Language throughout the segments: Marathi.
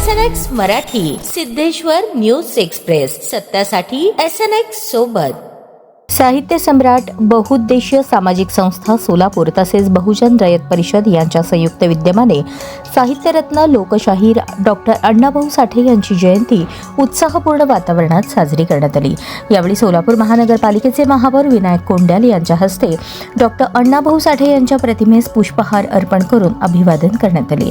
SNX Marathi, Siddheshwar news express, सत्यासाठी SNX सोबत. साहित्य सम्राट बहुउद्देशीय सामाजिक संस्था सोलापूर तसेच बहुजन रयत परिषद यांच्या संयुक्त विद्यमाने साहित्यरत्न लोकशाहीर डॉक्टर अण्णाभाऊ साठे यांची जयंती उत्साहपूर्ण वातावरणात साजरी करण्यात आली. यावेळी सोलापूर महानगरपालिकेचे महापौर विनायक कोंड्याल यांच्या हस्ते डॉक्टर अण्णाभाऊ साठे यांच्या प्रतिमेस पुष्पहार अर्पण करून अभिवादन करण्यात आले.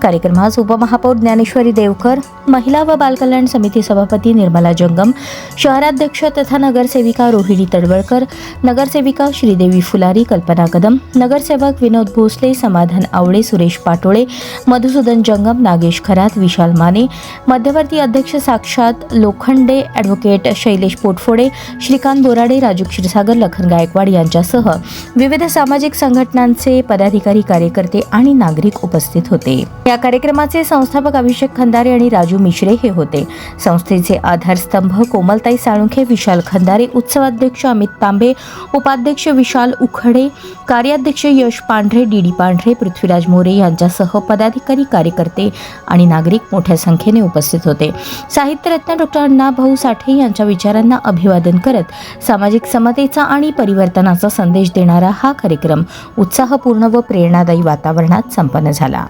कार्यक्रमास उपमहापौर ज्ञानेश्वरी देवकर, महिला व बालकल्याण समिती सभापती निर्मला जंगम, शहराध्यक्ष तथा नगरसेविका रोहिणी तडवळकर, नगरसेविका श्रीदेवी फुलारी, कल्पना कदम, नगरसेवक विनोद भोसले, समाधान आवळे, सुरेश पाटोळे, मधुसूदन जंगम, नागेश खरात, विशाल माने, मध्यवर्ती अध्यक्ष साक्षात लोखंडे, ॲडव्होकेट शैलेश पोटफोडे, श्रीकांत बोराडे, राजू क्षीरसागर, लखन गायकवाड यांच्यासह विविध सामाजिक संघटनांचे पदाधिकारी, कार्यकर्ते आणि नागरिक उपस्थित होते. या कार्यक्रमाचे संस्थापक अभिषेक खंदारे आणि राजू मिश्रे हे होते. संस्थेचे आधारस्तंभ कोमलताई साळुंखे, विशाल खंदारे, उत्सवाध्यक्ष अमित तांबे, उपाध्यक्ष विशाल उखडे, कार्याध्यक्ष यश पांढरे, डीडी पांढरे, पृथ्वीराज मोरे यांच्यासह पदाधिकारी, कार्यकर्ते आणि नागरिक मोठ्या संख्येने उपस्थित होते. साहित्यरत्न डॉक्टर अण्णाभाऊ साठे यांच्या विचारांना अभिवादन करत सामाजिक समतेचा आणि परिवर्तनाचा संदेश देणारा हा कार्यक्रम उत्साहपूर्ण व प्रेरणादायी वातावरणात संपन्न झाला.